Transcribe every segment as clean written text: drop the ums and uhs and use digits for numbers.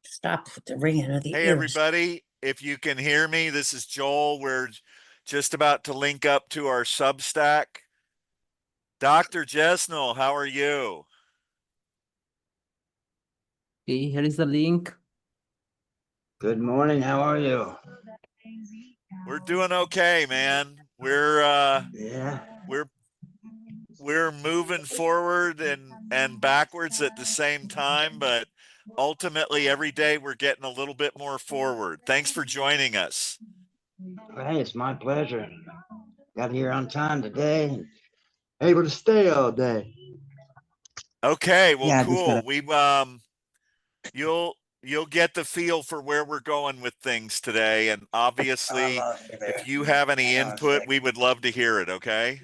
Stop with the ringing of the Hey, ears. everybody. If you can hear me, this is Joel. We're just about to link up to our Substack. Dr. Jesnel, how are you? Okay, here is the link. Good morning. How are you? We're doing okay, man. We're Yeah. we're moving forward and backwards at the same time, but ultimately every day we're getting a little bit more forward. Thanks for joining us. Hey, it's my pleasure. Got here on time today and able to stay all day. Okay, well, Yeah, I just cool. gotta- You'll get the feel for where we're going with things today, and obviously if you have any input, we would love to hear it. Okay.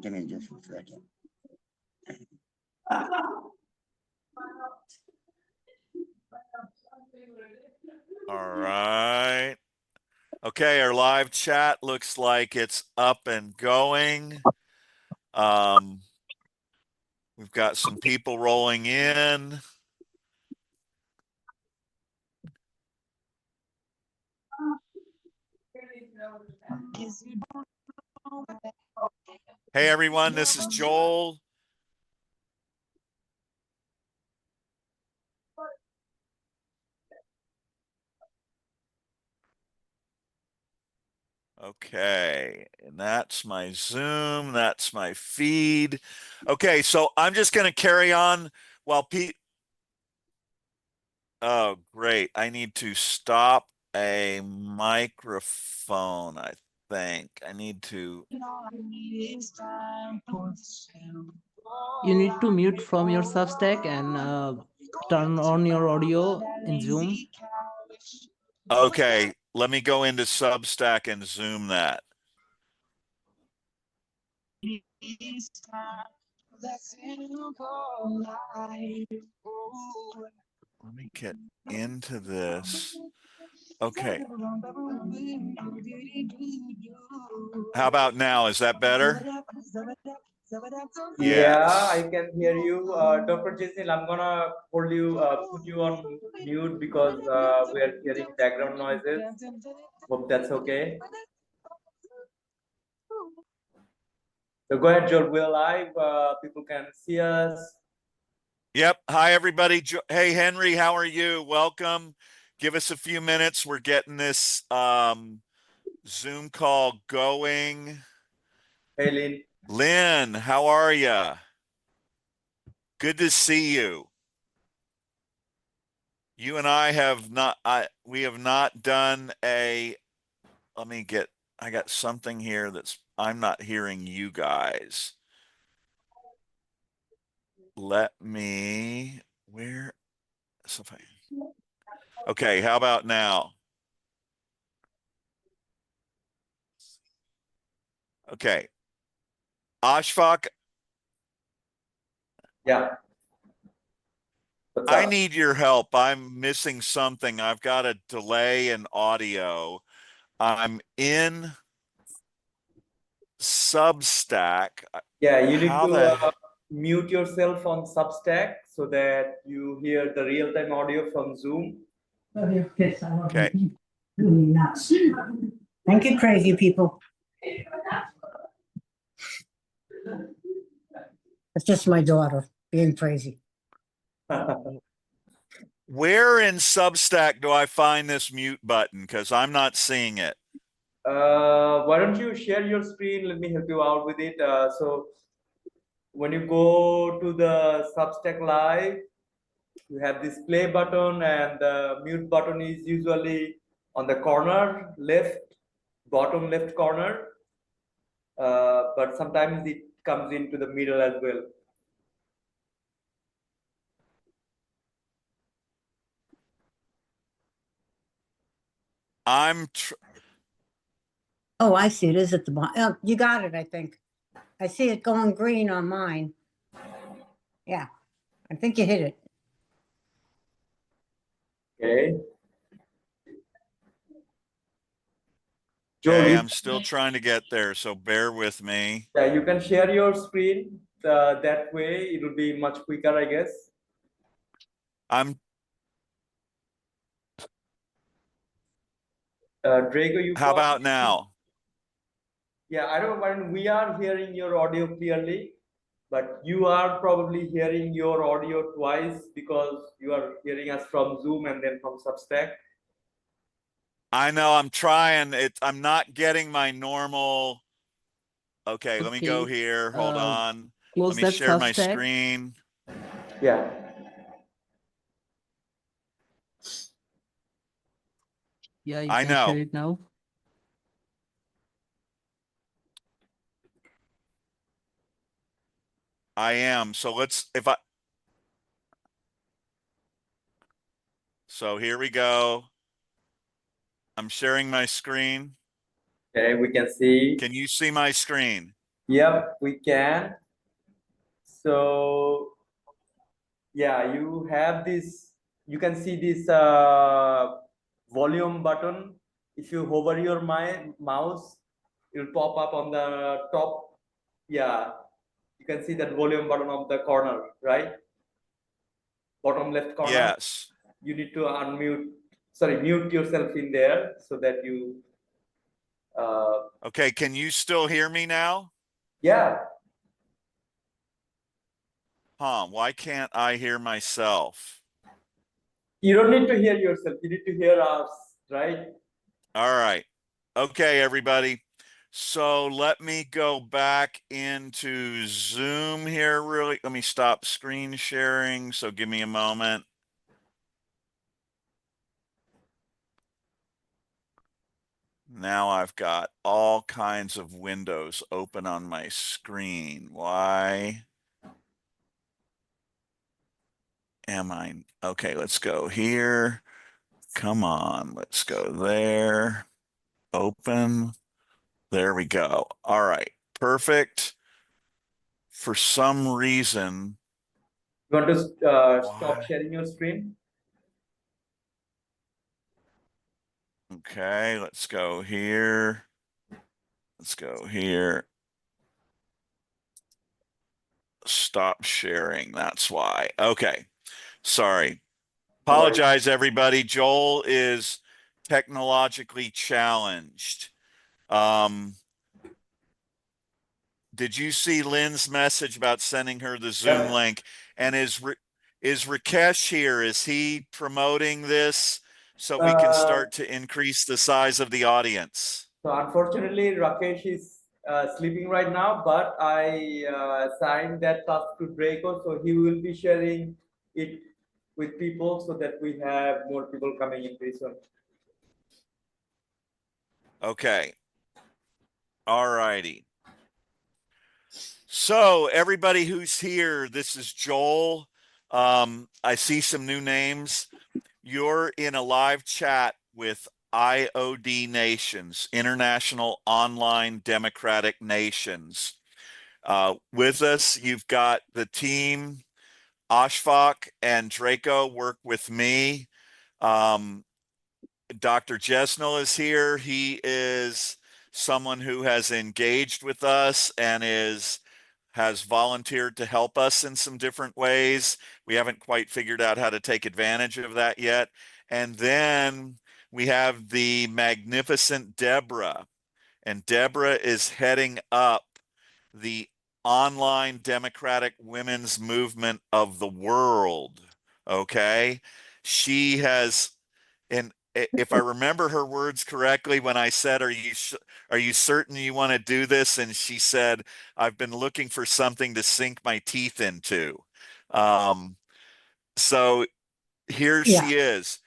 Give me just a second. All right. Okay, our live chat looks like it's up and going. We've got some people rolling in. Hey, everyone, this is Joel. Okay, and that's my Zoom, that's my feed. Okay, so I'm just going to carry on while Pete. Oh, great. I need to stop a microphone, I think. I need to. You need to mute from your Substack and turn on your audio in Zoom. Okay, let me go into Substack and Zoom that. Let me get into this. Okay. How about now? Is that better? Yeah, I can hear you. Dr. Jason, I'm gonna hold you, put you on mute because we are hearing background noises. Hope that's okay. So go ahead, Joel. We're live. People can see us. Yep. Hi, everybody. Hey, Henry, how are you? Welcome. Give us a few minutes. We're getting this Zoom call going. Hey, Lynn. Lynn, how are you? Good to see you. You and I have not, we have not done a, let me get, I got something here that's, I'm not hearing you guys. Let me, where, okay, how about now? Okay. Ashfaq. Yeah. I need your help. I'm missing something. I've got a delay in audio. I'm in Substack. Yeah, you need to mute yourself on Substack so that you hear the real-time audio from Zoom. Okay. Thank you, crazy people. It's just my daughter being crazy. Where in Substack do I find this mute button? Because I'm not seeing it. Why don't you share your screen? Let me help you out with it. So when you go to the Substack Live, you have this play button, and the mute button is usually on the corner left, bottom left corner. But sometimes it comes into the middle as well. Oh, I see it is at the bottom. Oh, you got it, I think. I see it going green on mine. Yeah, I think you hit it. Okay. Joel, Okay, I'm still trying to get there, so bear with me. yeah, you can share your screen. That way, it will be much quicker, I guess. I'm Drago, you how got about now? Yeah, I don't know, we are hearing your audio clearly, but you are probably hearing your audio twice because you are hearing us from Zoom and then from Substack. I know I'm trying. I'm not getting my normal. Okay, let me go Okay. here. Hold on. Let Close me that share my Substack. screen. Yeah. Yeah, you I can share know. it now. I am. So so here we go. I'm sharing my screen. Okay, we can see. Can you see my screen? Yep, we can. So yeah, you have this, you can see this volume button. If you hover your mouse, it will pop up on the top. Yeah, you can see that volume button on the corner, right? Bottom left corner. Yes. You need to mute yourself in there so that you, Okay, can you still hear me now? yeah, Huh, why can't I hear myself? you don't need to hear yourself. You need to hear us, right? All right. Okay, everybody. So let me go back into Zoom here really. Let me stop screen sharing. So give me a moment. Now I've got all kinds of windows open on my screen. Why am I? Okay, let's go here. Come on, let's go there. Open. There we go. All right, perfect. For some reason, You want to stop why? sharing your screen? Okay, let's go here. Let's go here. Stop sharing. That's why. Okay. Sorry. Apologize, everybody. Joel is technologically challenged. Did you see Lynn's message about sending her the Zoom Yep. link? And is Rakesh here? Is he promoting this so we can start to increase the size of the audience? So unfortunately, Rakesh is sleeping right now, but I assigned that task to Draco, so he will be sharing it with people so that we have more people coming in pretty soon. Okay. All righty. So everybody who's here, this is Joel. I see some new names. You're in a live chat with IOD Nations, International Online Democratic Nations. With us, you've got the team. Ashfaq and Draco work with me. Dr. Jesnel is here. He is someone who has engaged with us and has volunteered to help us in some different ways. We haven't quite figured out how to take advantage of that yet. And then we have the magnificent Deborah. And Deborah is heading up the online democratic women's movement of the world. Okay. She has, and if I remember her words correctly, when I said, are you certain you want to do this? And she said, I've been looking for something to sink my teeth into. So here Yeah. she is.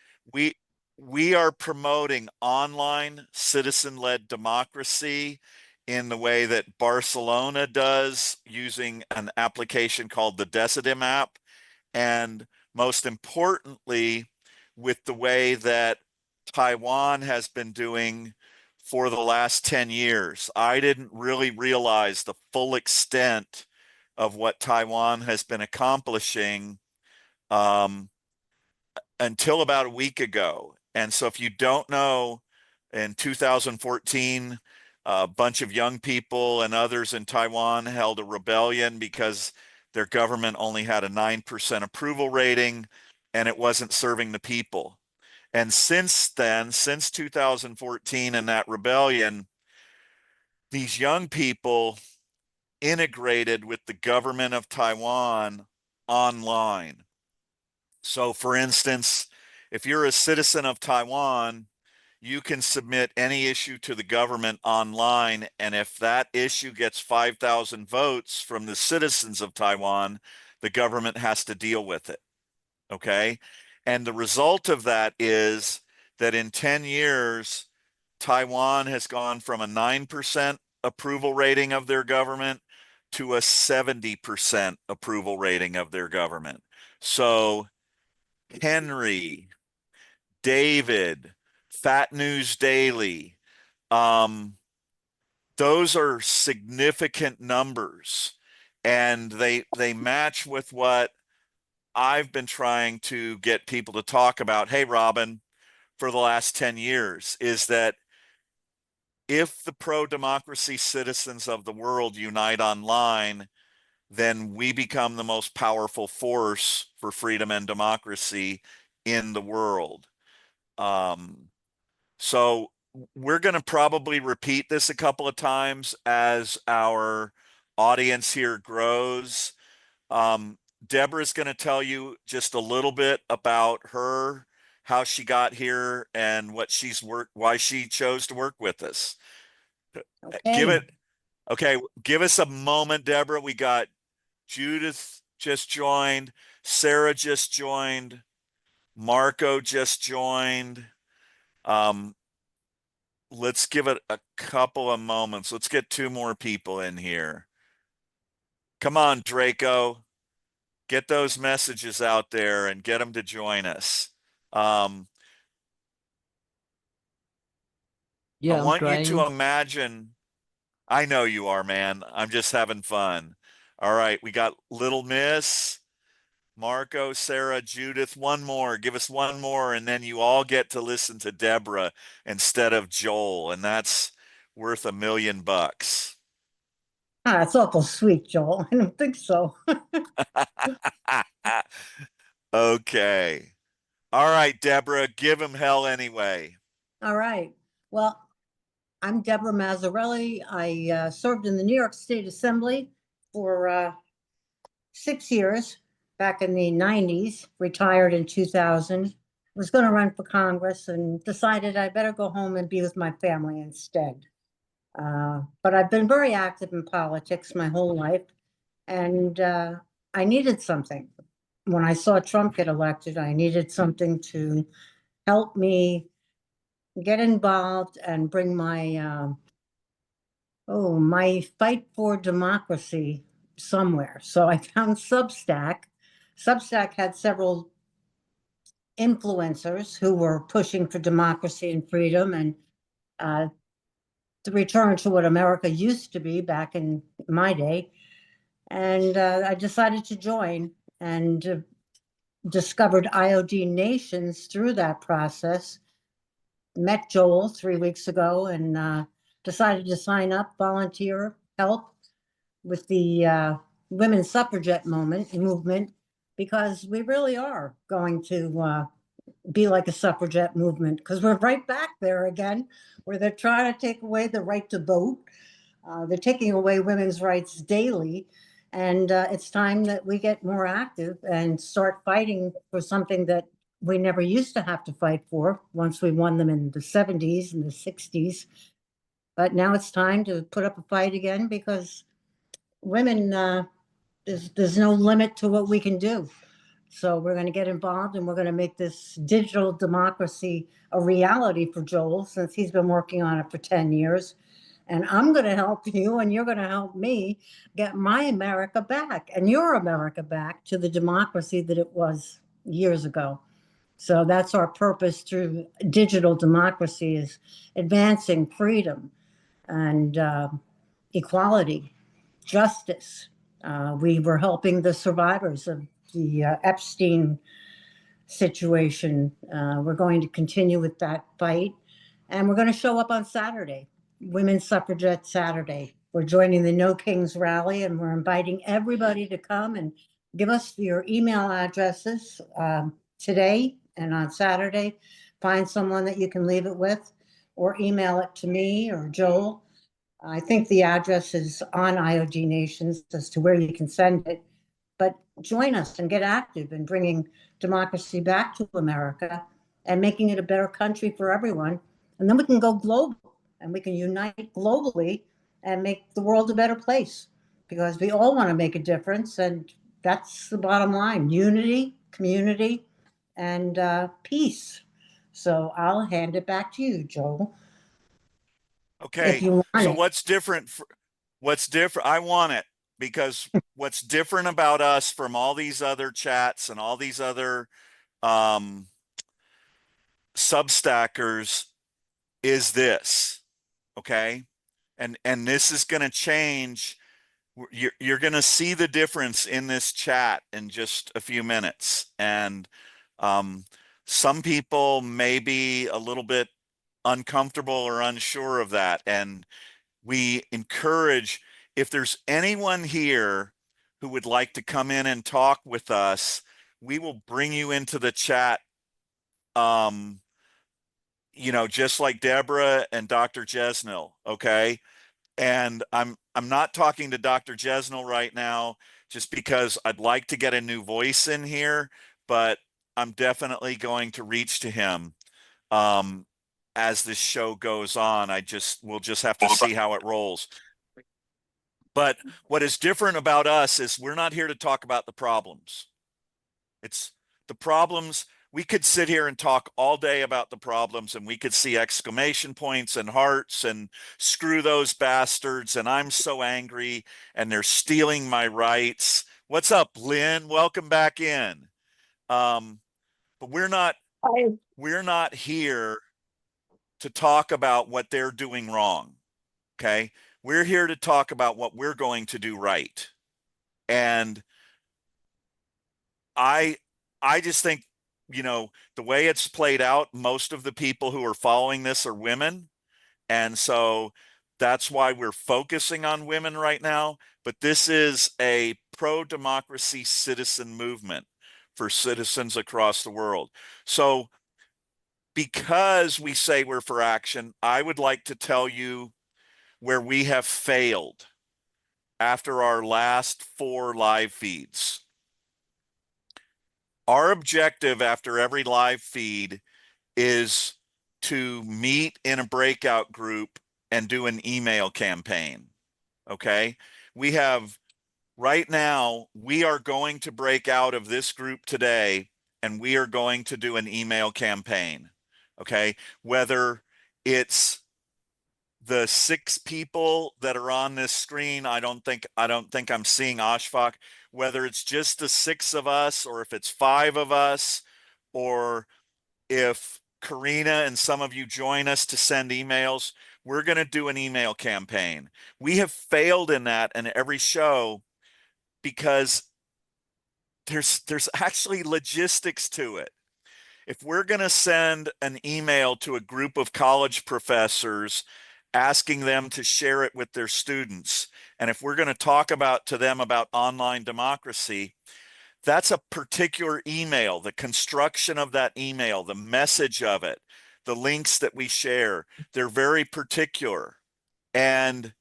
We are promoting online citizen-led democracy in the way that Barcelona does, using an application called the Decidim app, and most importantly, with the way that Taiwan has been doing for the last 10 years. I didn't really realize the full extent of what Taiwan has been accomplishing until about a week ago. And so if you don't know, In 2014, a bunch of young people and others in Taiwan held a rebellion because their government only had a 9% approval rating and it wasn't serving the people. And since then, since 2014 and that rebellion, these young people integrated with the government of Taiwan online. So for instance, if you're a citizen of Taiwan, you can submit any issue to the government online. And if that issue gets 5,000 votes from the citizens of Taiwan, the government has to deal with it. Okay. And the result of that is that in 10 years, Taiwan has gone from a 9% approval rating of their government to a 70% approval rating of their government. So Henry, David, Fat News Daily, those are significant numbers, and they match with what I've been trying to get people to talk about. Hey, Robin, for the last 10 years, is that if the pro-democracy citizens of the world unite online, then we become the most powerful force for freedom and democracy in the world. So we're going to probably repeat this a couple of times as our audience here grows. Deborah's going to tell you just a little bit about her, how she got here, and why she chose to work with us. Okay. Give us a moment, Deborah. We got Judith just joined, Sarah just joined, Marco just joined. Let's give it a couple of moments. Let's get 2 more people in here. Come on, Draco. Get those messages out there and get them to join us. Yeah, I I'm want you to trying. imagine. I know you are, man. I'm just having fun. All right, we got Little Miss, Marco, Sarah, Judith. One more. Give us one more, and then you all get to listen to Deborah instead of Joel, and that's worth $1 million. Ah, that's awful sweet, Joel. I don't think so. Okay. All right, Deborah, give him hell anyway. All right. Well, I'm Deborah Mazzarelli. I served in the New York State Assembly for 6 years back in the 90s, retired in 2000. Was going to run for Congress and decided I better go home and be with my family instead. But I've been very active in politics my whole life, and I needed something. When I saw Trump get elected, I needed something to help me get involved and bring my my fight for democracy somewhere. So I found Substack. Substack had several influencers who were pushing for democracy and freedom and the return to what America used to be back in my day. And I decided to join and discovered IOD Nations through that process. Met Joel 3 weeks ago and decided to sign up, volunteer, help with the women's suffragette movement, because we really are going to be like a suffragette movement, because we're right back there again, where they're trying to take away the right to vote. They're taking away women's rights daily. And it's time that we get more active and start fighting for something that we never used to have to fight for once we won them in the 70s and the 60s. But now it's time to put up a fight again, because women, there's no limit to what we can do. So we're going to get involved and we're going to make this digital democracy a reality for Joel, since he's been working on it for 10 years. And I'm going to help you and you're going to help me get my America back and your America back to the democracy that it was years ago. So that's our purpose through digital democracy, is advancing freedom and equality, justice. We were helping the survivors of the Epstein situation. We're going to continue with that fight. And we're going to show up on Saturday, Women's Suffragette Saturday. We're joining the No Kings rally, and we're inviting everybody to come and give us your email addresses today and on Saturday. Find someone that you can leave it with, or email it to me or Joel. I think the address is on IOG Nations as to where you can send it. But join us and get active in bringing democracy back to America and making it a better country for everyone. And then we can go global and we can unite globally and make the world a better place, because we all want to make a difference. And that's the bottom line: unity, community, and peace. So I'll hand it back to you, Joel. If Okay. you want So it. what's different? What's different? I want it, because what's different about us from all these other chats and all these other substackers is this. Okay. And this is going to change. You're going to see the difference in this chat in just a few minutes. And some people may be a little bit uncomfortable or unsure of that. And we encourage, if there's anyone here who would like to come in and talk with us, we will bring you into the chat. Just like Deborah and Dr. Jesnil. Okay. And I'm not talking to Dr. Jesnil right now just because I'd like to get a new voice in here, but I'm definitely going to reach to him as this show goes on. We'll just have to see how it rolls. But what is different about us is we're not here to talk about the problems. It's the problems. We could sit here and talk all day about the problems, and we could see exclamation points and hearts and screw those bastards, and I'm so angry and they're stealing my rights. What's up, Lynn? Welcome back in. But we're not here to talk about what they're doing wrong. Okay? We're here to talk about what we're going to do right. And I just think, the way it's played out, most of the people who are following this are women. And so that's why we're focusing on women right now. But this is a pro-democracy citizen movement for citizens across the world. So because we say we're for action, I would like to tell you where we have failed after our last 4 live feeds. Our objective after every live feed is to meet in a breakout group and do an email campaign. Okay. Right now, we are going to break out of this group today and we are going to do an email campaign. Okay. Whether it's the 6 people that are on this screen, I don't think I'm seeing Ashfaq, whether it's just the 6 of us, or if it's 5 of us, or if Karina and some of you join us to send emails, we're going to do an email campaign. We have failed in that in every show because there's actually logistics to it. If we're going to send an email to a group of college professors asking them to share it with their students, and if we're going to talk to them about online democracy, that's a particular email. The construction of that email, the message of it, the links that we share, they're very particular. And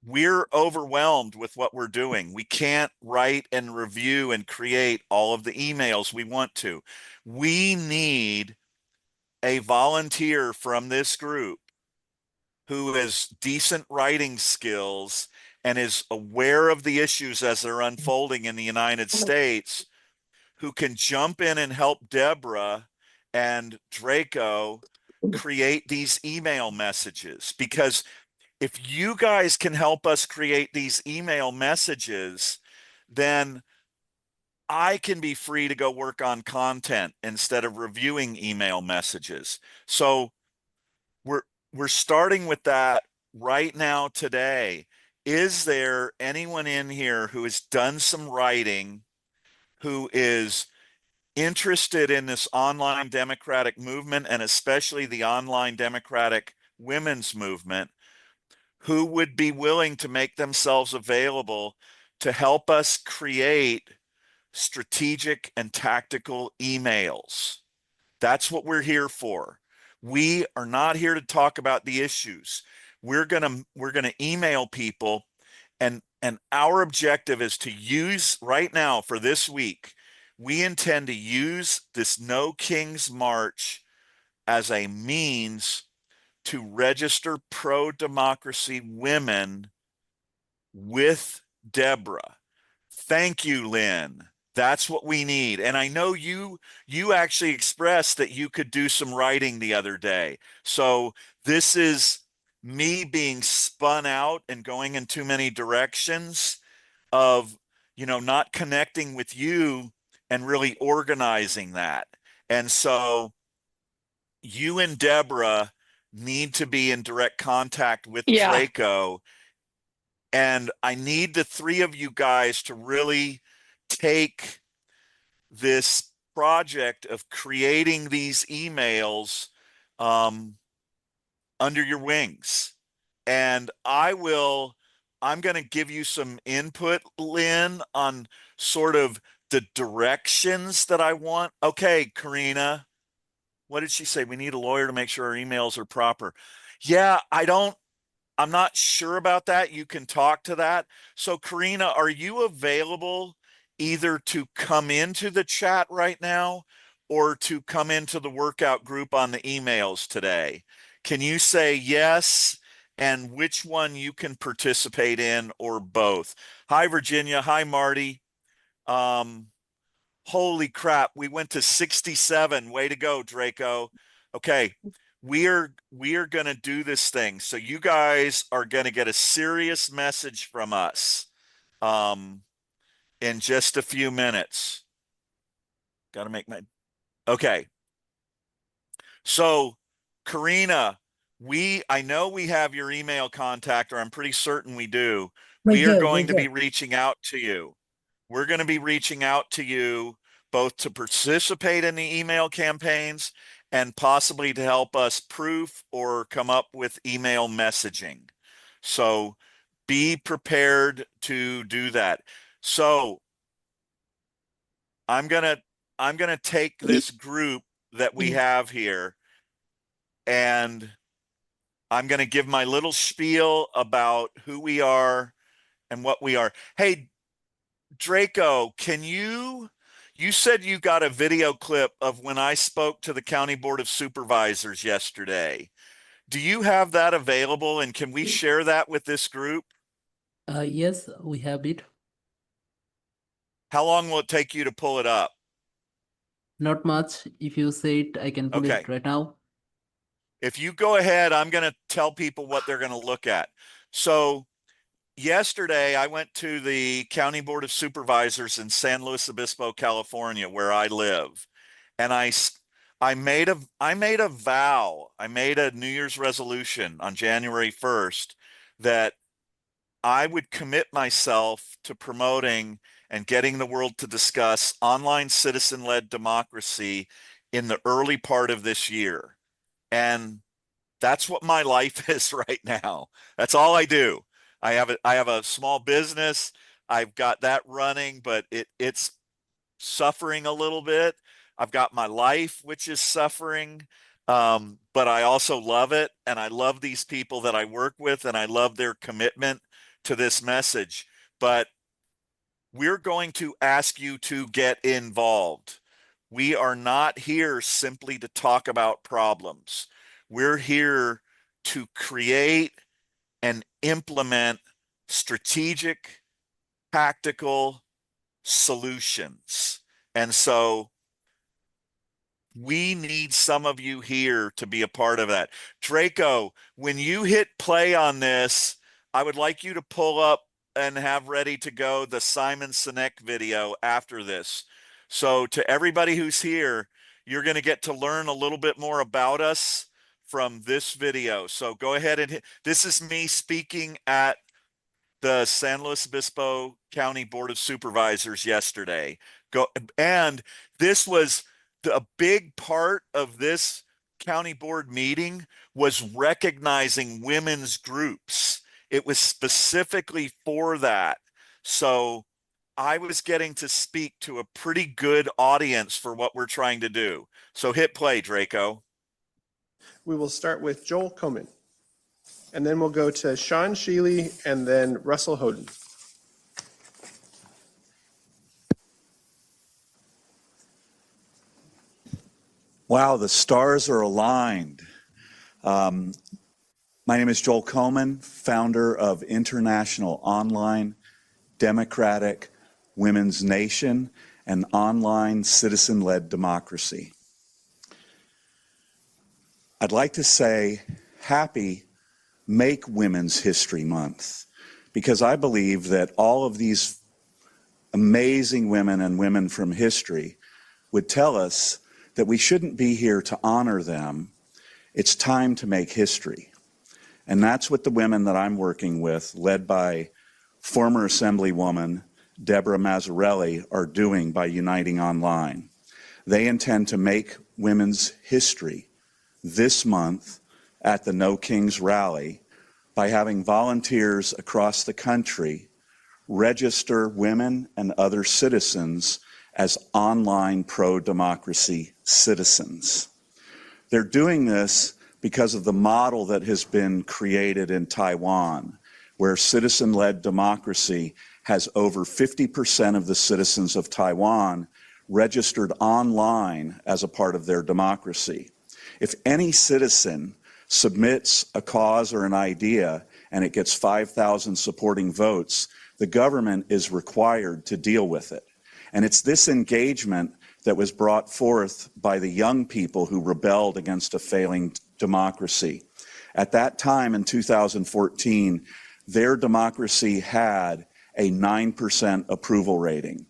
we're overwhelmed with what we're doing. We can't write and review and create all of the emails we want to. We need a volunteer from this group who has decent writing skills and is aware of the issues as they're unfolding in the United States, who can jump in and help Deborah and Draco create these email messages. Because if you guys can help us create these email messages, then I can be free to go work on content instead of reviewing email messages. So we're starting with that right now today. Is there anyone in here who has done some writing, who is interested in this online democratic movement, and especially the online democratic women's movement, who would be willing to make themselves available to help us create strategic and tactical emails. That's what we're here for. We are not here to talk about the issues. We're going to email people, and our objective is to use right now for this week. We intend to use this No King's March as a means to register pro-democracy women with Deborah. Thank you, Lynn. That's what we need. And I know you actually expressed that you could do some writing the other day. So this is me being spun out and going in too many directions of, not connecting with you and really organizing that. And so you and Deborah need to be in direct contact with Draco. And I need the three of you guys to really take this project of creating these emails under your wings. And I'm going to give you some input, Lynn, on sort of the directions that I want. Okay, Karina, what did she say? We need a lawyer to make sure our emails are proper. Yeah, I'm not sure about that. You can talk to that. So Karina, are you available either to come into the chat right now or to come into the workout group on the emails today? Can you say yes, and which one you can participate in, or both? Hi, Virginia. Hi, Marty. Holy crap. We went to 67. Way to go, Draco. Okay. We are going to do this thing. So you guys are going to get a serious message from us in just a few minutes. Got to make my, okay. So Karina, I know we have your email contact, or I'm pretty certain we do. We are going to be reaching out to you. We're going to be reaching out to you both to participate in the email campaigns and possibly to help us proof or come up with email messaging. So be prepared to do that. So I'm going to take this group that we have here, and I'm going to give my little spiel about who we are and what we are. Hey, Draco, you said you got a video clip of when I spoke to the County Board of Supervisors yesterday. Do you have that available, and can we share that with this group? Yes, we have it. How long will it take you to pull it up? Not much. If you say it, I can pull Okay. it right now. If you go ahead, I'm going to tell people what they're going to look at. So yesterday, I went to the County Board of Supervisors in San Luis Obispo, California, where I live. And I made a vow. I made a New Year's resolution on January 1st that I would commit myself to promoting and getting the world to discuss online citizen-led democracy in the early part of this year. And that's what my life is right now. That's all I do. I have a small business. I've got that running, but it's suffering a little bit. I've got my life, which is suffering. But I also love it. And I love these people that I work with, and I love their commitment to this message. But we're going to ask you to get involved. We are not here simply to talk about problems. We're here to create and implement strategic, tactical solutions. And so we need some of you here to be a part of that. Draco, when you hit play on this, I would like you to pull up and have ready to go the Simon Sinek video after this. So to everybody who's here, you're going to get to learn a little bit more about us from this video. So go ahead and hit. This is me speaking at the San Luis Obispo County Board of Supervisors yesterday. go. And this was a big part of this county board meeting was recognizing women's groups. It was specifically for that. So I was getting to speak to a pretty good audience for what we're trying to do. So hit play, Draco. We will start with Joel Komen, and then we'll go to Sean Sheely and then Russell Hoden. Wow, the stars are aligned. My name is Joel Komen, founder of International Online Democratic Women's Nation, an online citizen-led democracy. I'd like to say happy Make Women's History Month, because I believe that all of these amazing women and women from history would tell us that we shouldn't be here to honor them. It's time to make history. And that's what the women that I'm working with, led by former Assemblywoman Deborah Mazzarelli, are doing by uniting online. They intend to make women's history this month at the No Kings rally by having volunteers across the country register women and other citizens as online pro-democracy citizens. They're doing this because of the model that has been created in Taiwan, where citizen-led democracy has over 50% of the citizens of Taiwan registered online as a part of their democracy. If any citizen submits a cause or an idea and it gets 5,000 supporting votes, the government is required to deal with it. And it's this engagement that was brought forth by the young people who rebelled against a failing democracy. At that time in 2014, their democracy had a 9% approval rating.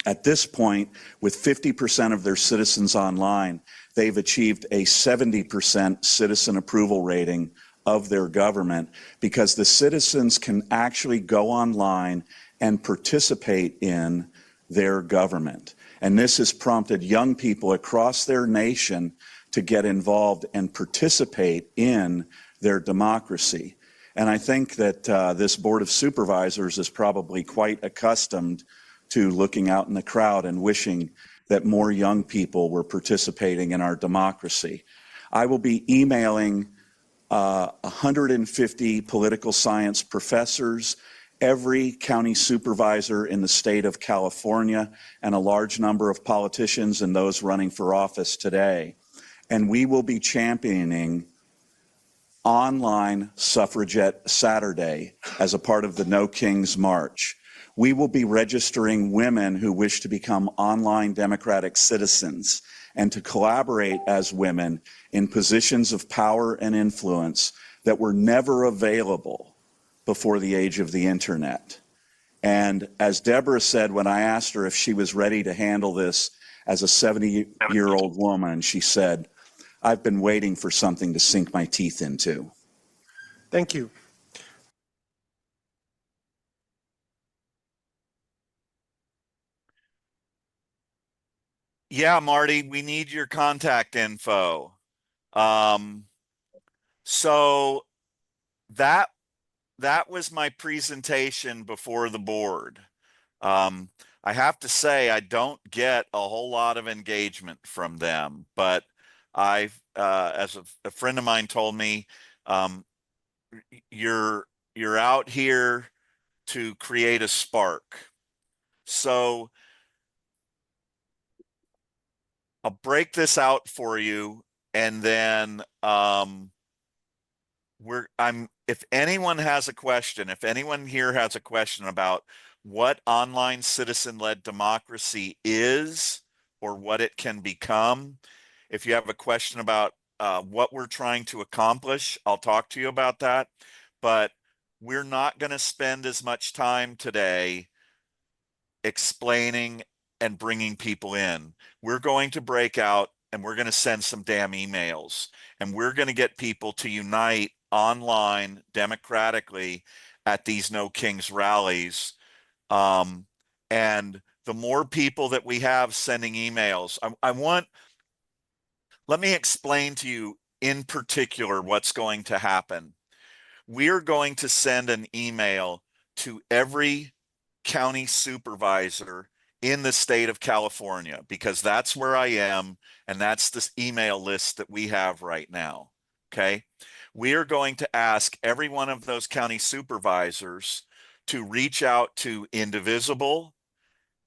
At this point, with 50% of their citizens online, they've achieved a 70% citizen approval rating of their government, because the citizens can actually go online and participate in their government. And this has prompted young people across their nation to get involved and participate in their democracy. And I think that this Board of Supervisors is probably quite accustomed to looking out in the crowd and wishing that more young people were participating in our democracy. I will be emailing 150 political science professors, every county supervisor in the state of California, and a large number of politicians and those running for office today. And we will be championing online Suffragette Saturday as a part of the No Kings March. We will be registering women who wish to become online democratic citizens and to collaborate as women in positions of power and influence that were never available before the age of the internet. And as Deborah said, when I asked her if she was ready to handle this as a 70-year-old woman, she said, "I've been waiting for something to sink my teeth into." Thank you. Yeah, Marty, we need your contact info. So that was my presentation before the board. I have to say, I don't get a whole lot of engagement from them, but as a friend of mine told me, you're out here to create a spark. So I'll break this out for you, and then if anyone has a question, if anyone here has a question about what online citizen-led democracy is or what it can become, if you have a question about what we're trying to accomplish, I'll talk to you about that. But we're not going to spend as much time today explaining and bringing people in. We're going to break out and we're going to send some damn emails, and we're going to get people to unite online democratically at these No Kings rallies. And the more people that we have sending emails. Let me explain to you in particular what's going to happen. We're going to send an email to every county supervisor in the state of California, because that's where I am, and that's the email list that we have right now. Okay. We are going to ask every one of those county supervisors to reach out to Indivisible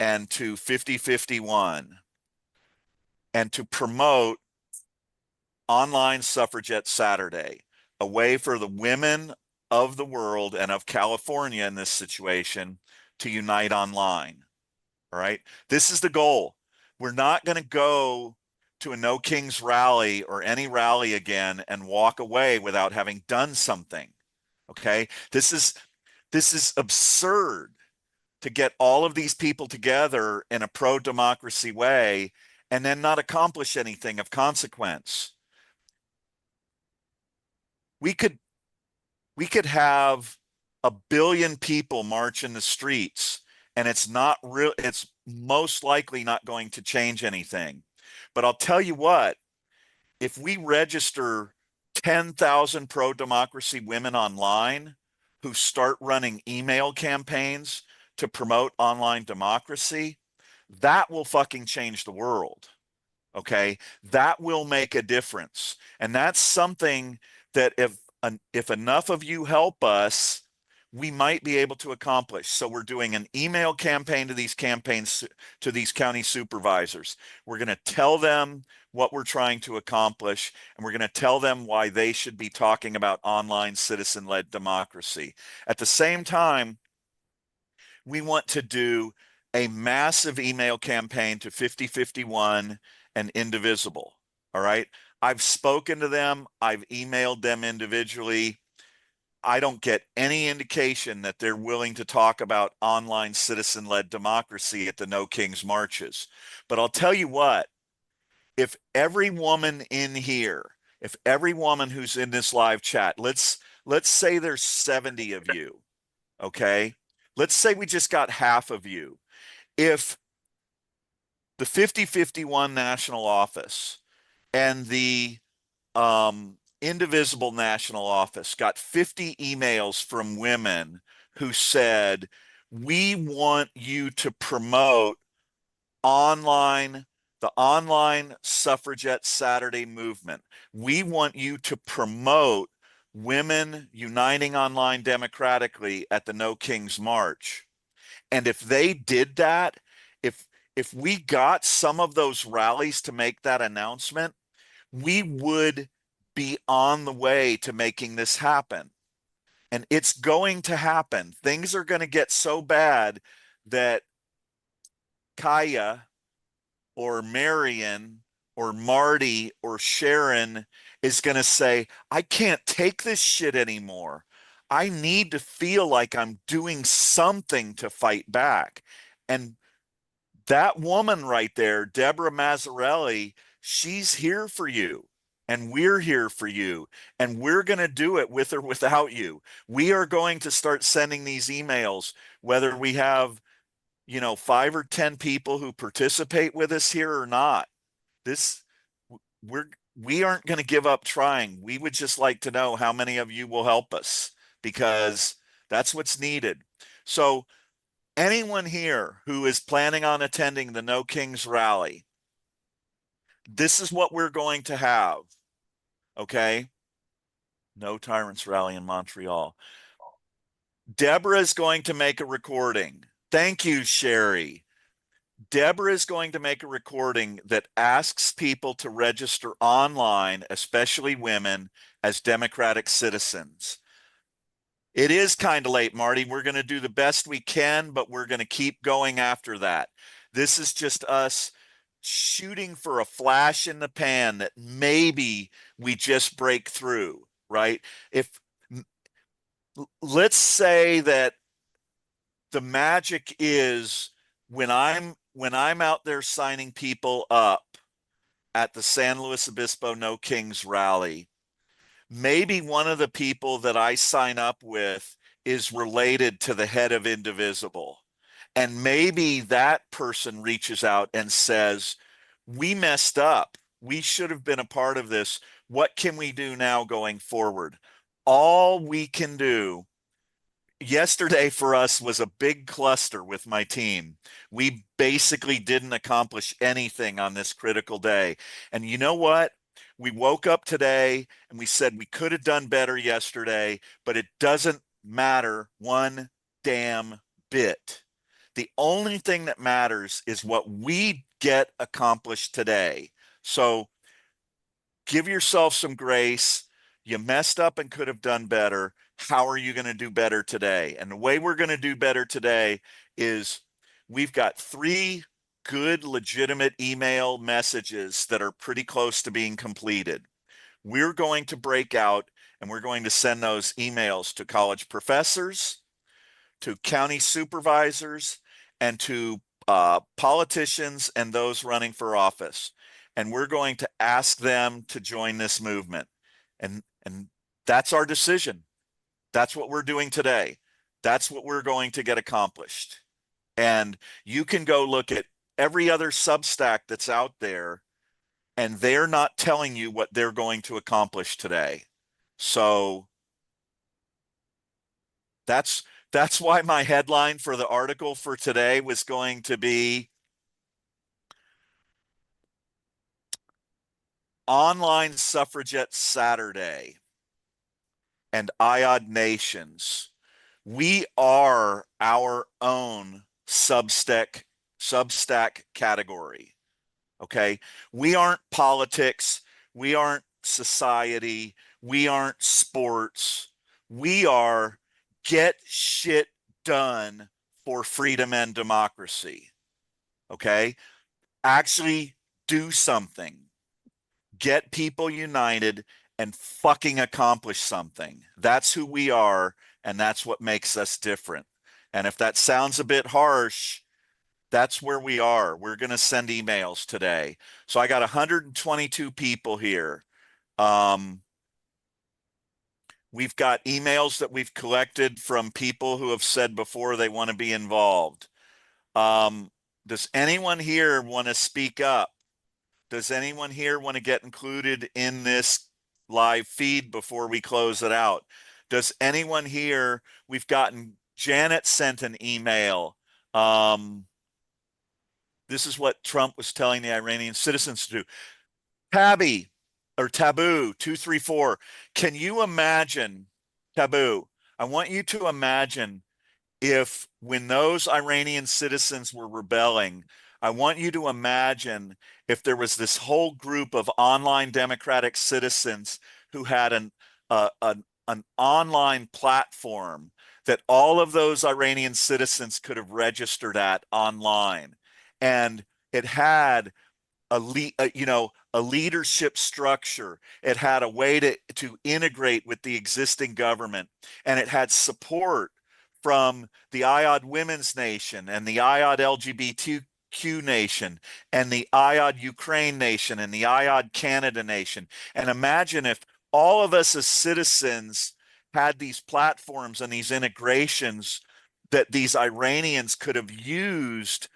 and to 5051 and to promote Online Suffragette Saturday, a way for the women of the world and of California in this situation to unite online. All right. This is the goal. We're not going to go to a No Kings rally or any rally again and walk away without having done something. Okay. This is absurd to get all of these people together in a pro-democracy way and then not accomplish anything of consequence. We could have 1 billion people march in the streets, and it's most likely not going to change anything. But I'll tell you what, if we register 10,000 pro-democracy women online who start running email campaigns to promote online democracy, that will fucking change the world. Okay, that will make a difference. And that's something that if enough of you help us, we might be able to accomplish. So we're doing an email campaign to these county supervisors. We're going to tell them what we're trying to accomplish, and we're going to tell them why they should be talking about online citizen-led democracy. At the same time, we want to do a massive email campaign to 5051 and Indivisible. All right. I've spoken to them. I've emailed them individually. I don't get any indication that they're willing to talk about online citizen-led democracy at the No Kings marches. But I'll tell you what, if every woman in here, if every woman who's in this live chat, let's say there's 70 of you, okay? Let's say we just got half of you. If the 5051 national office and the Indivisible national office got 50 emails from women who said, we want you to promote the online Suffragette Saturday movement. We want you to promote women uniting online democratically at the No Kings March. And if they did that, if we got some of those rallies to make that announcement, we would be on the way to making this happen. And it's going to happen. Things are going to get so bad that Kaya or Marion or Marty or Sharon is going to say, I can't take this shit anymore. I need to feel like I'm doing something to fight back. And that woman right there, Deborah Mazzarelli, she's here for you. And we're here for you. And we're going to do it with or without you. We are going to start sending these emails, whether we have, 5 or 10 people who participate with us here or not. We aren't going to give up trying. We would just like to know how many of you will help us, because that's what's needed. So anyone here who is planning on attending the No Kings rally, this is what we're going to have. Okay. No Tyrants rally in Montreal. Deborah is going to make a recording. Thank you, Sherry. Deborah is going to make a recording that asks people to register online, especially women, as democratic citizens. It is kind of late, Marty. We're going to do the best we can, but we're going to keep going after that. This is just us shooting for a flash in the pan that maybe we just break through, right? Let's say that the magic is when I'm out there signing people up at the San Luis Obispo No Kings rally, maybe one of the people that I sign up with is related to the head of Indivisible. And maybe that person reaches out and says, we messed up. We should have been a part of this. What can we do now going forward? All we can do, yesterday for us was a big cluster with my team. We basically didn't accomplish anything on this critical day. And you know what? We woke up today and we said we could have done better yesterday, but it doesn't matter one damn bit. The only thing that matters is what we get accomplished today. So give yourself some grace. You messed up and could have done better. How are you going to do better today? And the way we're going to do better today is we've got 3 good, legitimate email messages that are pretty close to being completed. We're going to break out and we're going to send those emails to college professors, to county supervisors, and to politicians and those running for office. And we're going to ask them to join this movement. And that's our decision. That's what we're doing today. That's what we're going to get accomplished. And you can go look at every other Substack that's out there, and they're not telling you what they're going to accomplish today. So that's why my headline for the article for today was going to be Online Suffragette Saturday and IOD Nations. We are our own Substack category. Okay. We aren't politics. We aren't society. We aren't sports. We are get shit done for freedom and democracy. Okay. Actually do something. Get people united and fucking accomplish something. That's who we are, and that's what makes us different. And if that sounds a bit harsh, that's where we are. We're going to send emails today. So I got 122 people here. We've got emails that we've collected from people who have said before they want to be involved. Does anyone here want to speak up? Does anyone here want to get included in this live feed before we close it out? Does anyone here, we've gotten, Janet sent an email. This is what Trump was telling the Iranian citizens to do. Taboo 234. Can you imagine, Taboo? I want you to imagine if when those Iranian citizens were rebelling, I want you to imagine if there was this whole group of online democratic citizens who had an online platform that all of those Iranian citizens could have registered at online. And it had a leadership structure. It had a way to integrate with the existing government, and it had support from the IOD Women's Nation and the IOD LGBTQ Nation and the IOD Ukraine Nation and the IOD Canada Nation. And imagine if all of us as citizens had these platforms and these integrations that these Iranians could have used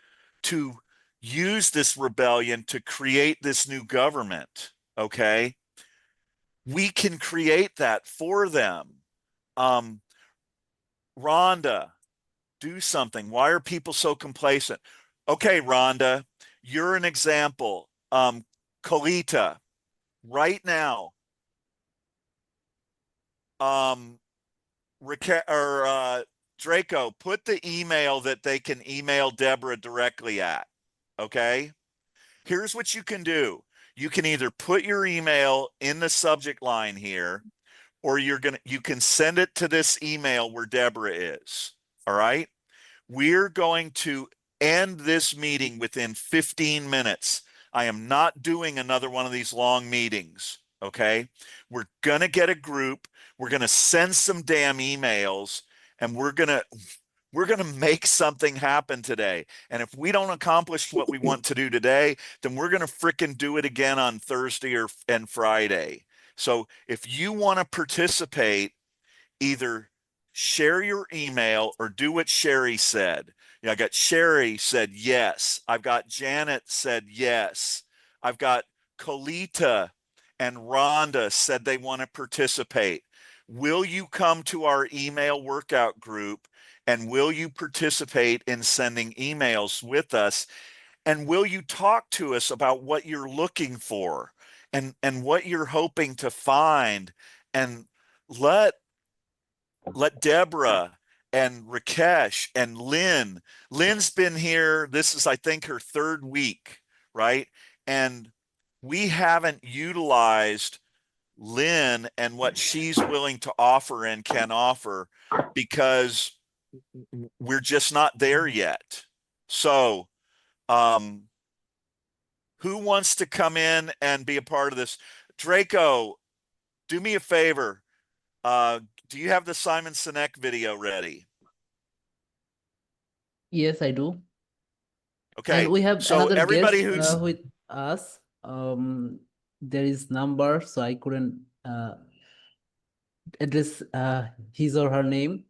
to use this rebellion to create this new government. Okay. We can create that for them. Rhonda, do something. Why are people so complacent? Okay, Rhonda, you're an example. Kalita, right now, Draco, put the email that they can email Deborah directly at. Okay. Here's what you can do. You can either put your email in the subject line here, or you can send it to this email where Deborah is. All right. We're going to end this meeting within 15 minutes. I am not doing another one of these long meetings. Okay. We're going to get a group. We're going to send some damn emails, and we're going to make something happen today. And if we don't accomplish what we want to do today, then we're going to fricking do it again on Thursday and Friday. So if you want to participate, either share your email or do what Sherry said. I got Sherry said yes. I've got Janet said yes. I've got Colita and Rhonda said they want to participate. Will you come to our email workout group, and will you participate in sending emails with us? And will you talk to us about what you're looking for and what you're hoping to find? And let Deborah and Rakesh and Lynn's been here. This is, I think, her third week, right? And we haven't utilized Lynn and what she's willing to offer and can offer because we're just not there yet. So, who wants to come in and be a part of this? Draco, do me a favor. Do you have the Simon Sinek video ready? Yes, I do. Okay. And we have So another everybody guest who's with us. There is number, so I couldn't address his or her name.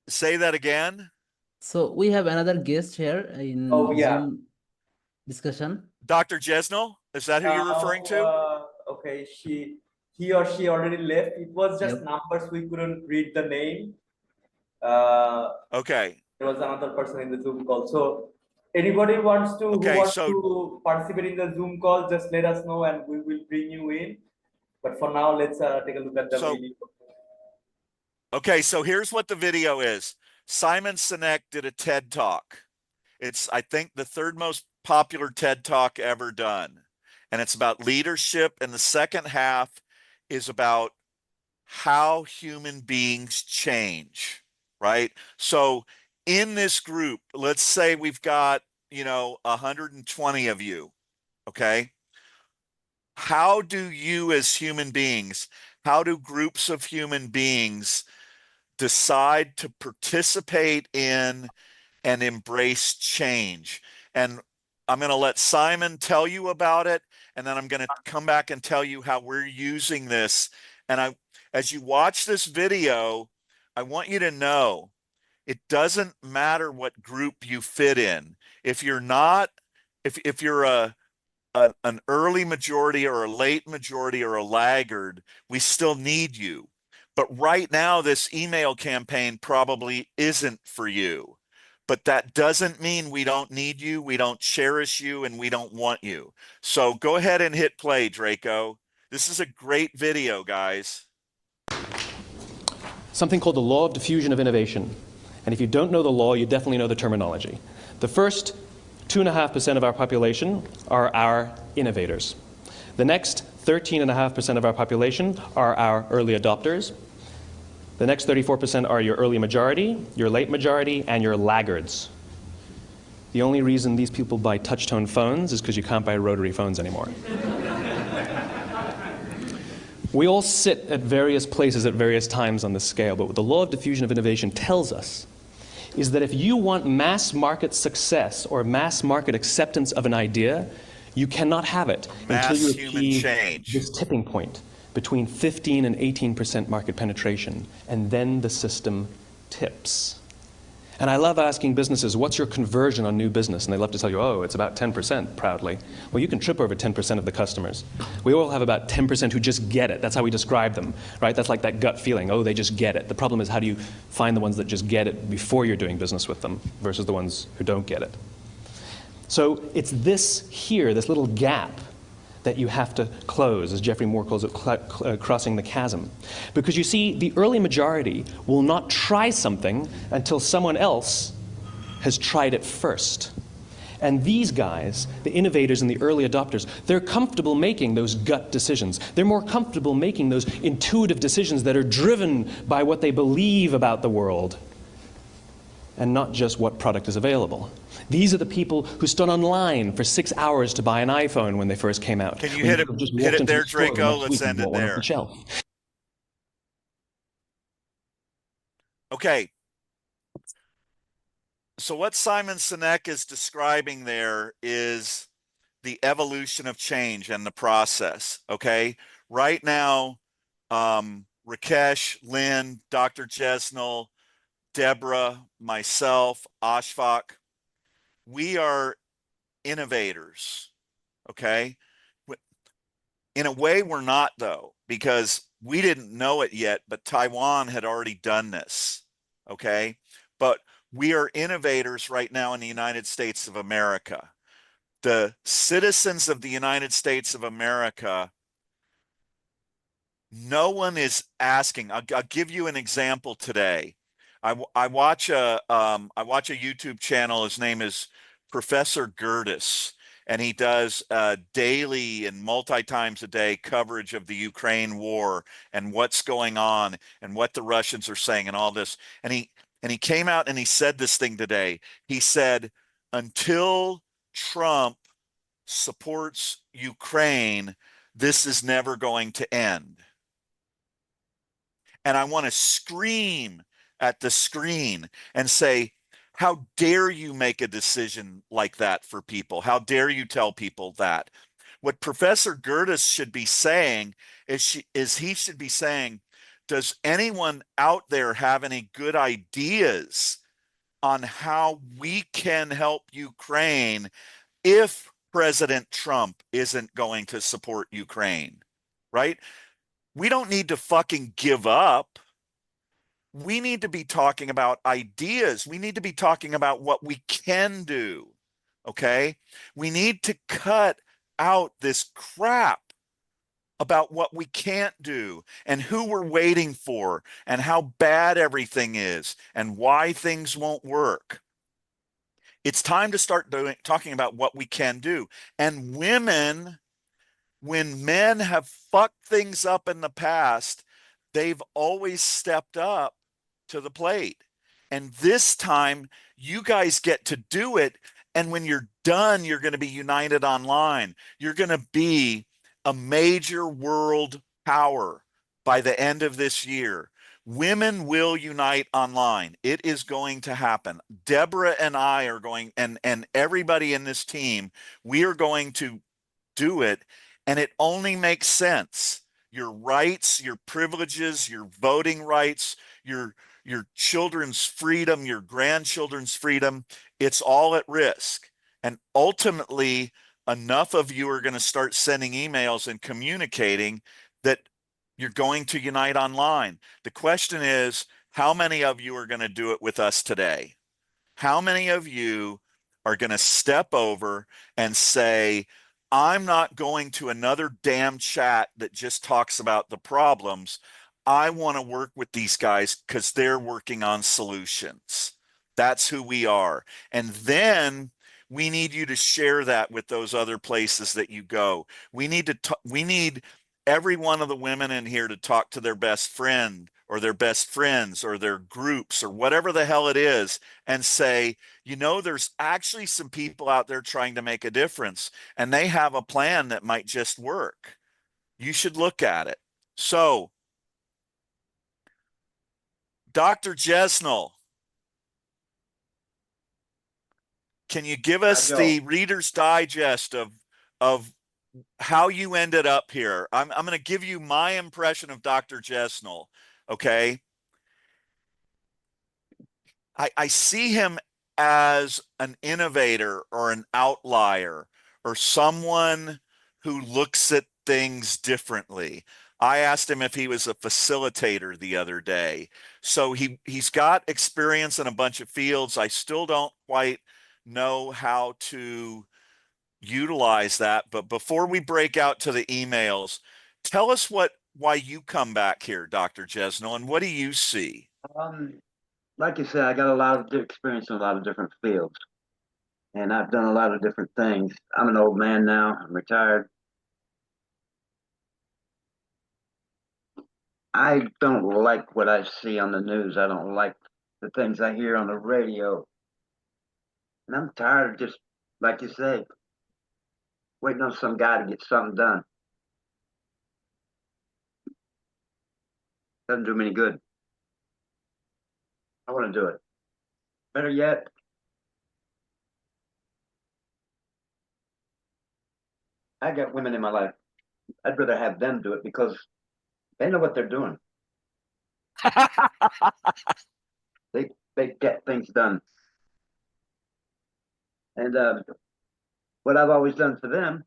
say that again. So we have another guest here in Oh, yeah. Zoom discussion. Dr. Jesnel, is that who you're referring to? Okay, he or she already left. It was just Yep. numbers. We couldn't read the name. Okay. There was another person in the Zoom call. So anybody wants to who Okay, wants so to participate in the Zoom call, just let us know and we will bring you in. But for now, let's take a look at the video. okay, so here's what the video is. Simon Sinek did a TED Talk. It's, I think, the third most popular TED Talk ever done. And it's about leadership. And the second half is about how human beings change, right? So in this group, let's say we've got, 120 of you, okay? How do you as human beings, how do groups of human beings decide to participate in and embrace change? And I'm going to let Simon tell you about it, and then I'm going to come back and tell you how we're using this. And as you watch this video, I want you to know it doesn't matter what group you fit in. If you're not, if you're an early majority or a late majority or a laggard, we still need you. But right now, this email campaign probably isn't for you. But that doesn't mean we don't need you, we don't cherish you, and we don't want you. So go ahead and hit play, Draco. This is a great video, guys. Something called the law of diffusion of innovation. And if you don't know the law, you definitely know the terminology. The first 2.5% of our population are our innovators. The next 13.5% of our population are our early adopters. The next 34% are your early majority, your late majority, and your laggards. The only reason these people buy touch-tone phones is because you can't buy rotary phones anymore. We all sit at various places at various times on the scale, but what the law of diffusion of innovation tells us is that if you want mass market success or mass market acceptance of an idea, you cannot have it until you achieve this tipping point between 15 and 18% market penetration, and then the system tips. And I love asking businesses, what's your conversion on new business? And they love to tell you, oh, it's about 10%, proudly. Well, you can trip over 10% of the customers. We all have about 10% who just get it. That's how we describe them, right? That's like that gut feeling, oh, they just get it. The problem is, how do you find the ones that just get it before you're doing business with them versus the ones who don't get it? So it's this here, this little gap, that you have to close, as Geoffrey Moore calls it, crossing the chasm. Because you see, the early majority will not try something until someone else has tried it first. And these guys, the innovators and the early adopters, they're comfortable making those gut decisions. They're more comfortable making those intuitive decisions that are driven by what they believe about the world, and not just what product is available. These are the people who stood online for 6 hours to buy an iPhone when they first came out. Can you hit it there, Draco? Let's end it there. Okay. So what Simon Sinek is describing there is the evolution of change and the process, okay? Right now, Rakesh, Lynn, Dr. Jesnel, Deborah, myself, Ashfaq, we are innovators. Okay. In a way, we're not, though, because we didn't know it yet, but Taiwan had already done this. Okay. But we are innovators right now in the United States of America. The citizens of the United States of America, no one is asking. I'll give you an example today. I watch a YouTube channel. His name is Professor Gertis, and he does daily and multi times a day coverage of the Ukraine war and what's going on and what the Russians are saying and all this. And he came out and he said this thing today. He said, until Trump supports Ukraine, this is never going to end. And I want to scream at the screen and say, how dare you make a decision like that for people? How dare you tell people that? What Professor Gertis should be saying is he should be saying, does anyone out there have any good ideas on how we can help Ukraine if President Trump isn't going to support Ukraine, right? We don't need to fucking give up. We need to be talking about ideas. We need to be talking about what we can do. Okay. We need to cut out this crap about what we can't do and who we're waiting for and how bad everything is and why things won't work. It's time to start talking about what we can do. And women, when men have fucked things up in the past, they've always stepped up to the plate. And this time, you guys get to do it. And when you're done, you're going to be united online. You're going to be a major world power by the end of this year. Women will unite online. It is going to happen. Deborah and I are going, and everybody in this team, we are going to do it. And it only makes sense. Your rights, your privileges, your voting rights, your children's freedom, your grandchildren's freedom, it's all at risk. And ultimately, enough of you are going to start sending emails and communicating that you're going to unite online. The question is, how many of you are going to do it with us today? How many of you are going to step over and say, I'm not going to another damn chat that just talks about the problems. I want to work with these guys because they're working on solutions. That's who we are. And then we need you to share that with those other places that you go. We need every one of the women in here to talk to their best friend or their best friends or their groups or whatever the hell it is and say, you know, there's actually some people out there trying to make a difference and they have a plan that might just work. You should look at it. So, Dr. Jesnel, can you give us the Reader's Digest of how you ended up here? I'm going to give you my impression of Dr. Jesnel, okay? I see him as an innovator or an outlier or someone who looks at things differently. I asked him if he was a facilitator the other day. So he's got experience in a bunch of fields. I still don't quite know how to utilize that. But before we break out to the emails, tell us why you come back here, Dr. Jesnel, and what do you see? Like you said, I got a lot of experience in a lot of different fields, and I've done a lot of different things. I'm an old man now. I'm retired. I don't like what I see on the news. I don't like the things I hear on the radio. And I'm tired of just, like you say, waiting on some guy to get something done. Doesn't do me any good. I want to do it. Better yet, I got women in my life. I'd rather have them do it because they know what they're doing. get things done. And what I've always done for them,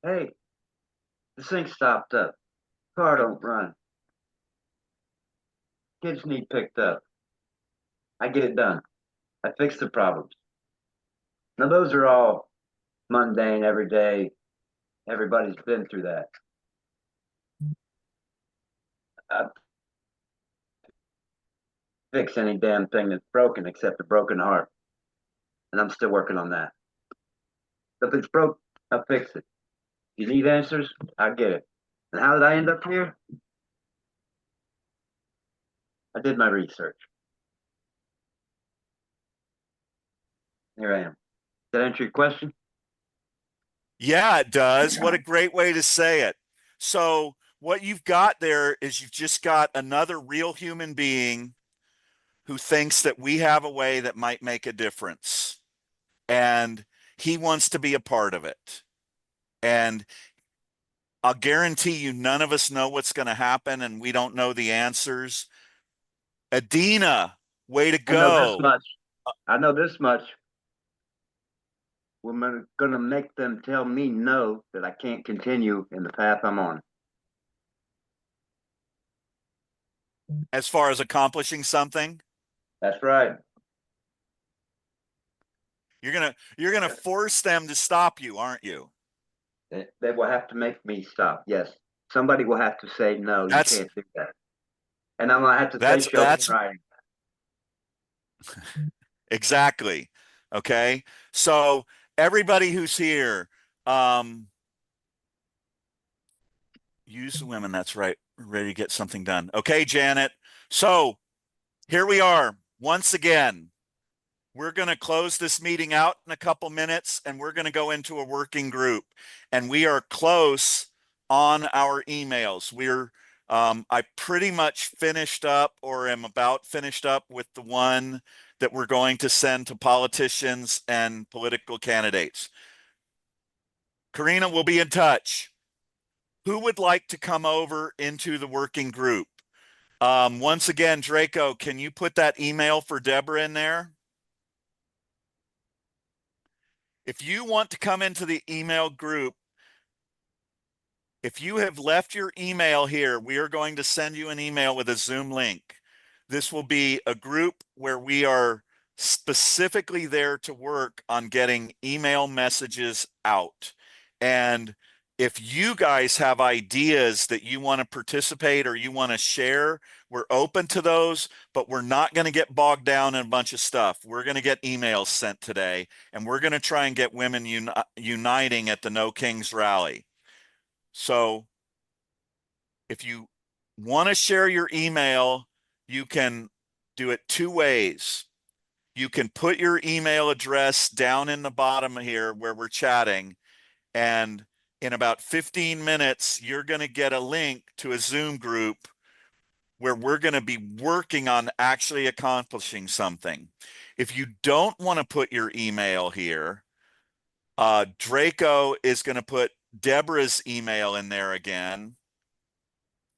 hey, the sink stopped up, car don't run, kids need picked up. I get it done. I fix the problems. Now those are all mundane, everyday. Everybody's been through that. I fix any damn thing that's broken except a broken heart, and I'm still working on that. If it's broke, I'll fix it. If you need answers, I get it. And how did I end up here? I did my research. Here I am. Did that answer your question? Yeah, it does. What a great way to say it. So what you've got there is you've just got another real human being who thinks that we have a way that might make a difference. And he wants to be a part of it. And I'll guarantee you none of us know what's going to happen and we don't know the answers. Adina, way to I know this go. much. I know this much. We're going to make them tell me no, that I can't continue in the path I'm on. As far as accomplishing something, That's right. you're going to force them to stop you, aren't you? They will have to make me stop. Yes. Somebody will have to say, no, you can't do that. And I'm going to have to say, show them right. Exactly. Okay. So everybody who's here, use the women. That's right. We're ready to get something done. Okay, Janet. So here we are once again. We're going to close this meeting out in a couple minutes and we're going to go into a working group, and we are close on our emails. I pretty much finished up or am about finished up with the one that we're going to send to politicians and political candidates. Karina will be in touch. Who would like to come over into the working group? Once again, Draco, can you put that email for Deborah in there? If you want to come into the email group, if you have left your email here, we are going to send you an email with a Zoom link. This will be a group where we are specifically there to work on getting email messages out. And if you guys have ideas that you want to participate or you want to share, we're open to those, but we're not going to get bogged down in a bunch of stuff. We're going to get emails sent today, and we're going to try and get women uniting at the No Kings rally. So if you want to share your email, you can do it two ways. You can put your email address down in the bottom here where we're chatting, and in about 15 minutes, you're going to get a link to a Zoom group where we're going to be working on actually accomplishing something. If you don't want to put your email here, Draco is going to put Deborah's email in there again,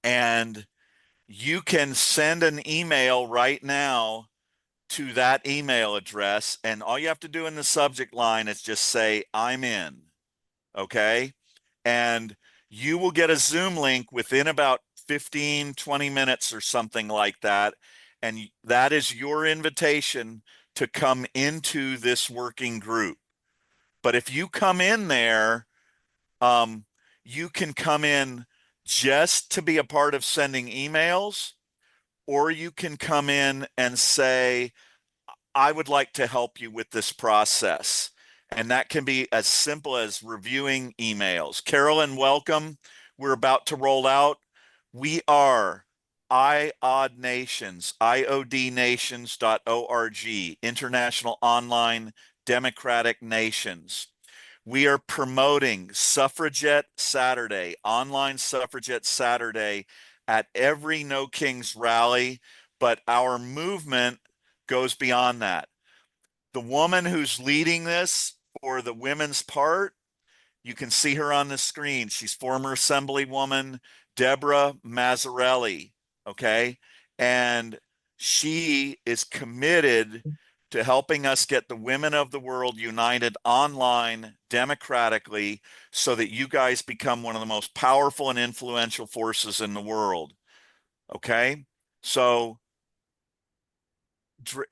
and you can send an email right now to that email address, and all you have to do in the subject line is just say, I'm in, okay? And you will get a Zoom link within about 15, 20 minutes or something like that, and that is your invitation to come into this working group. But if you come in there, you can come in just to be a part of sending emails, or you can come in and say, I would like to help you with this process. And that can be as simple as reviewing emails. Carolyn, welcome. We're about to roll out. We are IOD Nations, iodnations.org, International Online Democratic Nations. We are promoting Suffragette Saturday, online Suffragette Saturday at every No Kings rally, but our movement goes beyond that. The woman who's leading this for the women's part, you can see her on the screen. She's former Assemblywoman Deborah Mazzarelli, okay? And She is committed to helping us get the women of the world united online democratically so that you guys become one of the most powerful and influential forces in the world. Okay? So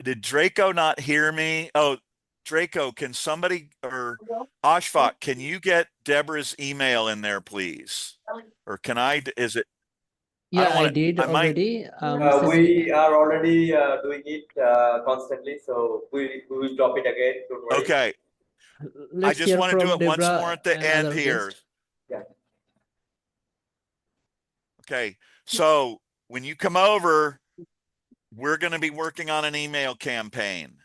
did Draco not hear me? Oh, Draco, can somebody, or Ashfaq, can you get Deborah's email in there, please? Or can I, is it, I Yeah, don't I want to, did I might, already. We are already doing it constantly, so we will drop it again. Don't worry. okay. I Let's just hear want to do from it once more Debra at the and end other here. guests. Yeah. Okay. So when you come over, we're going to be working on an email campaign.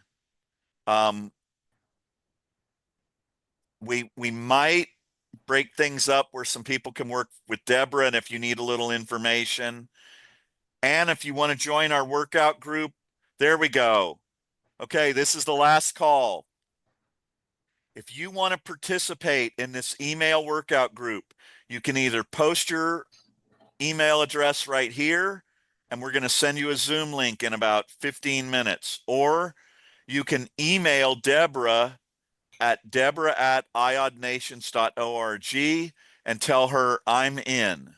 We might break things up where some people can work with Deborah, and if you need a little information, and if you want to join our workout group, there we go. Okay, this is the last call. If you want to participate in this email workout group, you can either post your email address right here, and we're going to send you a Zoom link in about 15 minutes, or you can email Deborah at deborah@iodnations.org and tell her I'm in.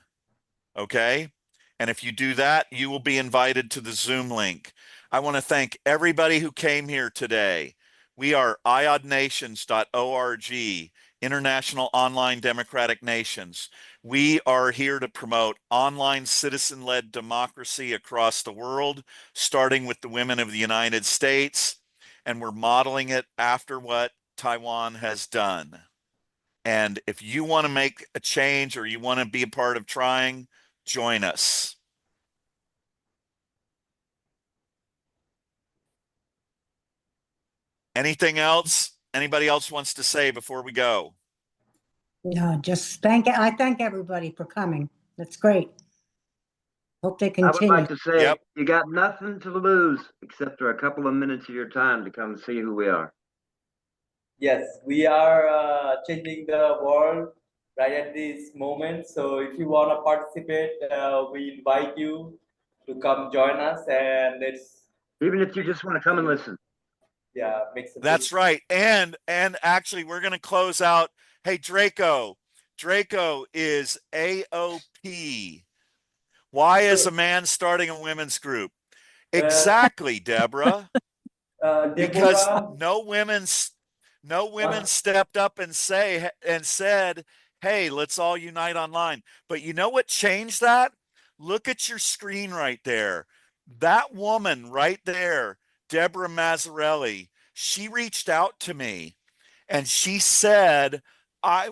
Okay? And if you do that, you will be invited to the Zoom link. I want to thank everybody who came here today. We are iodnations.org, International Online Democratic Nations. We are here to promote online citizen-led democracy across the world, starting with the women of the United States, and we're modeling it after what Taiwan has done. And if you want to make a change or you want to be a part of trying, join us. Anything else? Anybody else wants to say before we go? No, just I thank everybody for coming. That's great. Hope they I would continue. like to say, Yep. you got nothing to lose except for a couple of minutes of your time to come see who we are. Yes, we are changing the world right at this moment. So if you want to participate, we invite you to come join us, and let's, Even if you just want to come and listen. yeah, make some. That's right. And actually we're going to close out. Hey, Draco. Draco is AOP. Why is a man starting a women's group? Exactly, Deborah. Because Deborah, no women stepped up and said, hey, let's all unite online. But you know what changed that? Look at your screen right there. That woman right there, Deborah Mazzarelli, she reached out to me and she said, I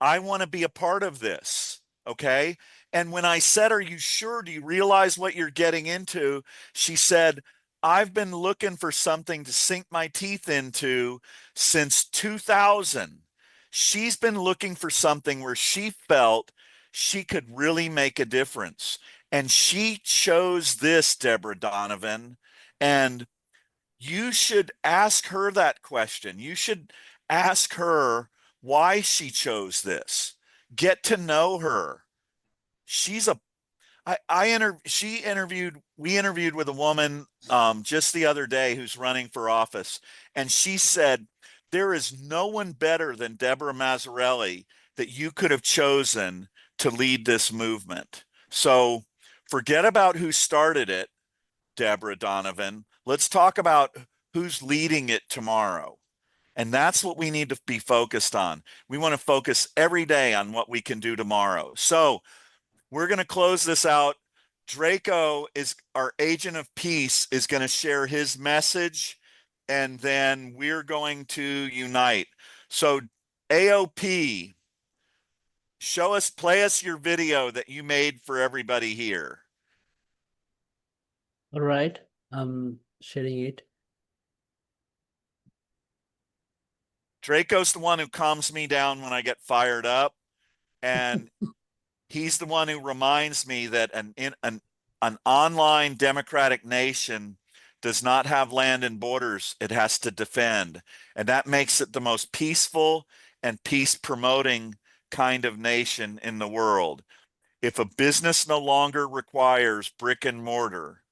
want to be a part of this. Okay. And when I said, are you sure? Do you realize what you're getting into? She said, I've been looking for something to sink my teeth into since 2000. She's been looking for something where she felt she could really make a difference. And she chose this, Deborah Donovan. And you should ask her that question. You should ask her why she chose this. Get to know her. She's a we interviewed with a woman just the other day who's running for office, and she said there is no one better than Deborah Mazzarelli that you could have chosen to lead this movement. So forget about who started it, Deborah Donovan. Let's talk about who's leading it tomorrow. And that's what we need to be focused on. We want to focus every day on what we can do tomorrow. So we're going to close this out. Draco is our agent of peace, is going to share his message, and then we're going to unite. So AOP, play us your video that you made for everybody here. All right, I'm sharing it. Draco's the one who calms me down when I get fired up, and he's the one who reminds me that an online democratic nation does not have land and borders it has to defend. And that makes it the most peaceful and peace promoting kind of nation in the world. If a business no longer requires brick and mortar,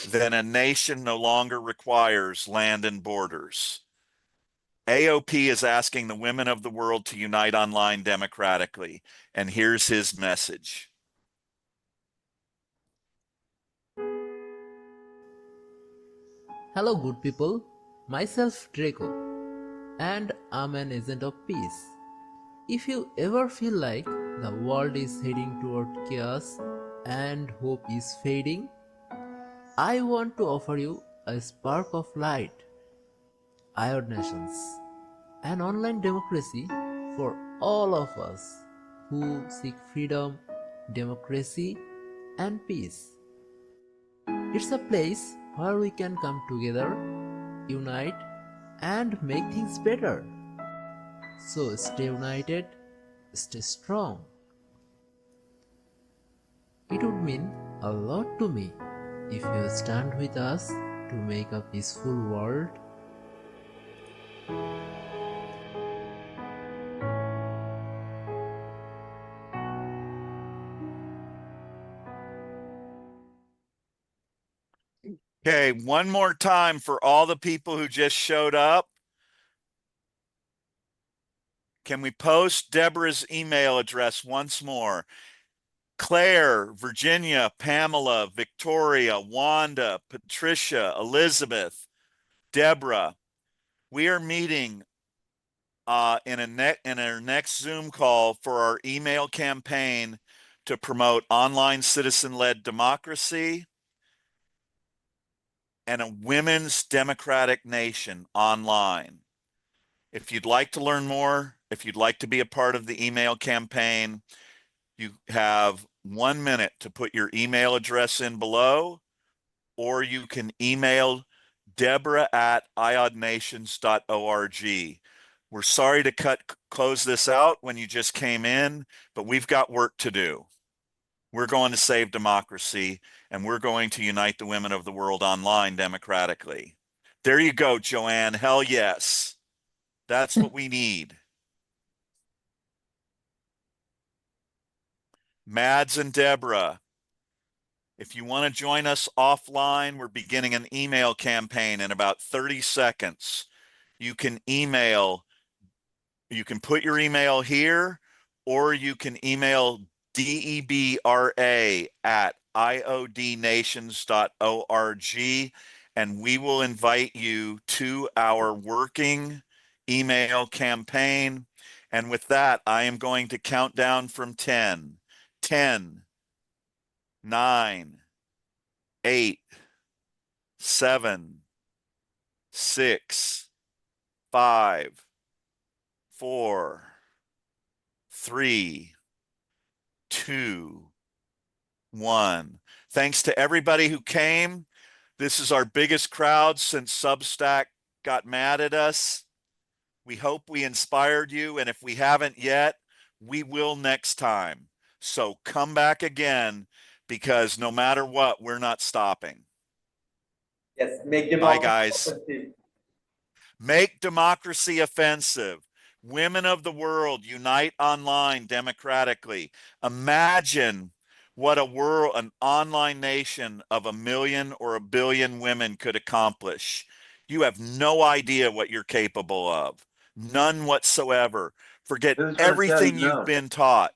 then a nation no longer requires land and borders. AOP is asking the women of the world to unite online democratically. And here's his message. Hello, good people. Myself, Draco, and I'm an agent of peace. If you ever feel like the world is heading toward chaos and hope is fading, I want to offer you a spark of light. Iod Nations, an online democracy for all of us who seek freedom, democracy, and peace. It's a place where we can come together, unite, and make things better. So stay united, stay strong. It would mean a lot to me if you stand with us to make a peaceful world. Okay, one more time for all the people who just showed up. Can we post Deborah's email address once more? Claire, Virginia, Pamela, Victoria, Wanda, Patricia, Elizabeth, Deborah. We are meeting in our next Zoom call for our email campaign to promote online citizen-led democracy and a women's democratic nation online. If you'd like to learn more, if you'd like to be a part of the email campaign, you have 1 minute to put your email address in below, or you can email Deborah@iodnations.org. We're sorry to close this out when you just came in, but we've got work to do. We're going to save democracy, and we're going to unite the women of the world online democratically. There you go, Joanne. Hell yes. That's what we need. Mads and Deborah, if you want to join us offline, we're beginning an email campaign in about 30 seconds. You can put your email here, or you can email debra@iodnations.org, and we will invite you to our working email campaign. And with that, I am going to count down from 10. 10, 9, 8, 7, 6, 5, 4, 3, 2, 1. Thanks to everybody who came. This is our biggest crowd since Substack got mad at us. We hope we inspired you, and if we haven't yet, we will next time. So come back again, because no matter what, we're not stopping. Yes, make Bye, democracy guys. offensive. Make democracy offensive. Women of the world, unite online democratically. Imagine what an online nation of 1 million or 1 billion women could accomplish. You have no idea what you're capable of. None whatsoever. Forget Who's gonna tell everything you you've no? been taught.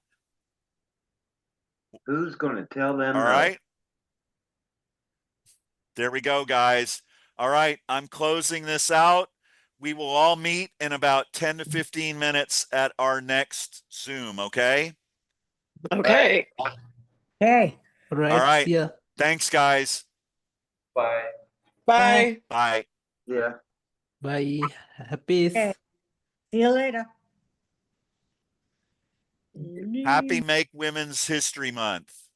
Who's going to tell them All no? right. There we go, guys. All right, I'm closing this out. We will all meet in about 10 to 15 minutes at our next Zoom, okay? Okay. Okay. Right. All right. See ya. Thanks, guys. Bye. Bye. Bye. Yeah. Bye. Peace. Okay. See you later. Happy Make Women's History Month.